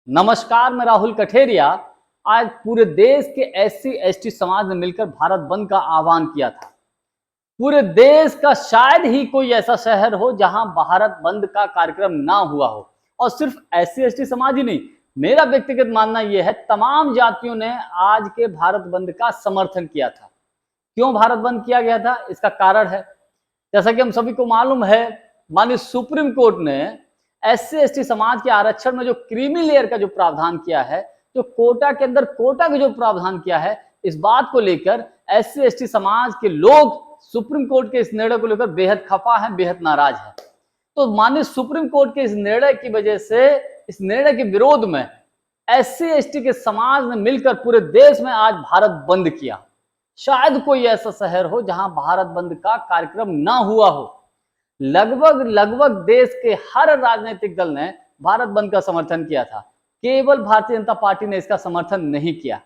नमस्कार, मैं राहुल कठेरिया। आज पूरे देश के एससी एसटी समाज ने मिलकर भारत बंद का आह्वान किया था। पूरे देश का शायद ही कोई ऐसा शहर हो जहां भारत बंद का कार्यक्रम ना हुआ हो। और सिर्फ एससी एसटी समाज ही नहीं, मेरा व्यक्तिगत मानना यह है, तमाम जातियों ने आज के भारत बंद का समर्थन किया था। क्यों भारत बंद किया गया था, इसका कारण है, जैसा कि हम सभी को मालूम है, माननीय सुप्रीम कोर्ट ने एससी एसटी समाज के आरक्षण में जो क्रीमी लेयर का जो प्रावधान किया है, जो कोटा के अंदर कोटा का जो प्रावधान किया है, इस बात को लेकर एससी एसटी समाज के लोग सुप्रीम कोर्ट के इस निर्णय को लेकर बेहद खफा है, बेहद नाराज है। तो माननीय सुप्रीम कोर्ट के इस निर्णय की वजह से, इस निर्णय के विरोध में एससी एसटी के समाज ने मिलकर पूरे देश में आज भारत बंद किया। शायद कोई ऐसा शहर हो जहां भारत बंद का कार्यक्रम ना हुआ हो। लगभग देश के हर राजनीतिक दल ने भारत बंद का समर्थन किया था। केवल भारतीय जनता पार्टी ने इसका समर्थन नहीं किया।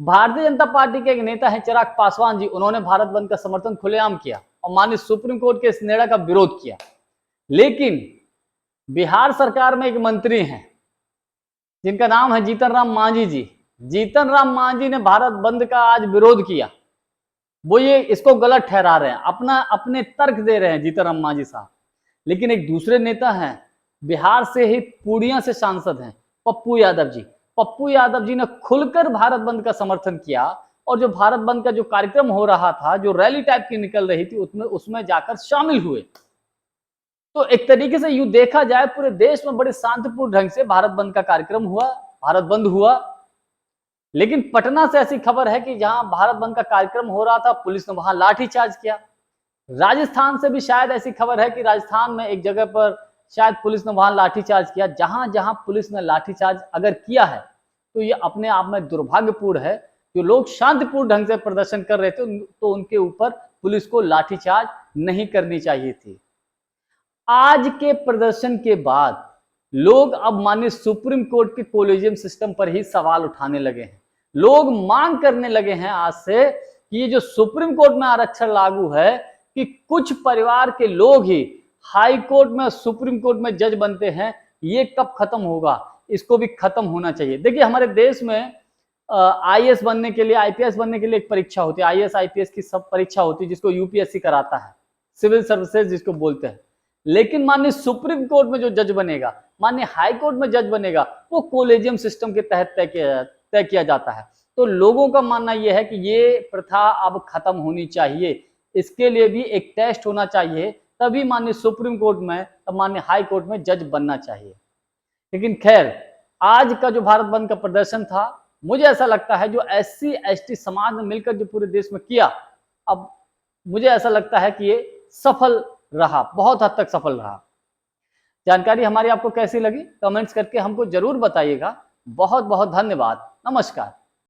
भारतीय जनता पार्टी के एक नेता हैं चिराग पासवान जी, उन्होंने भारत बंद का समर्थन खुलेआम किया और माननीय सुप्रीम कोर्ट के इस निर्णय का विरोध किया। लेकिन बिहार सरकार में एक मंत्री हैं जिनका नाम है जीतन राम मांझी जी। जीतन राम मांझी ने भारत बंद का आज विरोध किया। वो ये इसको गलत ठहरा रहे हैं, अपने तर्क दे रहे हैं जीतन राम मांझी साहब। लेकिन एक दूसरे नेता हैं, बिहार से ही पूर्णिया से सांसद हैं पप्पू यादव जी। पप्पू यादव जी ने खुलकर भारत बंद का समर्थन किया और जो भारत बंद का जो कार्यक्रम हो रहा था, जो रैली टाइप की निकल रही थी, उसमें जाकर शामिल हुए। तो एक तरीके से यूं देखा जाए, पूरे देश में बड़े शांतिपूर्ण ढंग से भारत बंद का कार्यक्रम हुआ, भारत बंद हुआ। लेकिन पटना से ऐसी खबर है कि जहां भारत बंद का कार्यक्रम हो रहा था, पुलिस ने वहां लाठीचार्ज किया। राजस्थान से भी शायद ऐसी खबर है कि राजस्थान में एक जगह पर शायद पुलिस ने वहां लाठीचार्ज किया। जहां जहां पुलिस ने लाठीचार्ज अगर किया है तो ये अपने आप में दुर्भाग्यपूर्ण है। जो लोग शांतिपूर्ण ढंग से प्रदर्शन कर रहे थे, तो उनके ऊपर पुलिस को लाठीचार्ज नहीं करनी चाहिए थी। आज के प्रदर्शन के बाद लोग अब माननीय सुप्रीम कोर्ट के कोलेजियम सिस्टम पर ही सवाल उठाने लगे हैं। लोग मांग करने लगे हैं आज से कि ये जो सुप्रीम कोर्ट में आरक्षण लागू है, कि कुछ परिवार के लोग ही हाई कोर्ट में, सुप्रीम कोर्ट में जज बनते हैं, ये कब खत्म होगा? इसको भी खत्म होना चाहिए। देखिए, हमारे देश में आईएएस बनने के लिए, आईपीएस बनने के लिए एक परीक्षा होती है। आईएएस आईपीएस की सब परीक्षा होती है, जिसको यूपीएससी कराता है, सिविल सर्विसेज जिसको बोलते हैं। लेकिन माननीय सुप्रीम कोर्ट में जो जज बनेगा, माननीय हाई कोर्ट में जज बनेगा, वो कोलेजियम सिस्टम के तहत तय किया जाता है। तो लोगों का मानना यह है कि ये प्रथा अब खत्म होनी चाहिए। इसके लिए भी एक टेस्ट होना चाहिए, तभी माननीय सुप्रीम कोर्ट में, माननीय हाई कोर्ट में जज बनना चाहिए। लेकिन खैर, आज का जो भारत बंद का प्रदर्शन था, मुझे ऐसा लगता है जो एससी एसटी समाज ने मिलकर जो पूरे देश में किया, अब मुझे ऐसा लगता है कि ये सफल रहा, बहुत हद तक सफल रहा। जानकारी हमारी आपको कैसी लगी, कमेंट्स करके हमको जरूर बताइएगा। बहुत बहुत धन्यवाद। नमस्कार।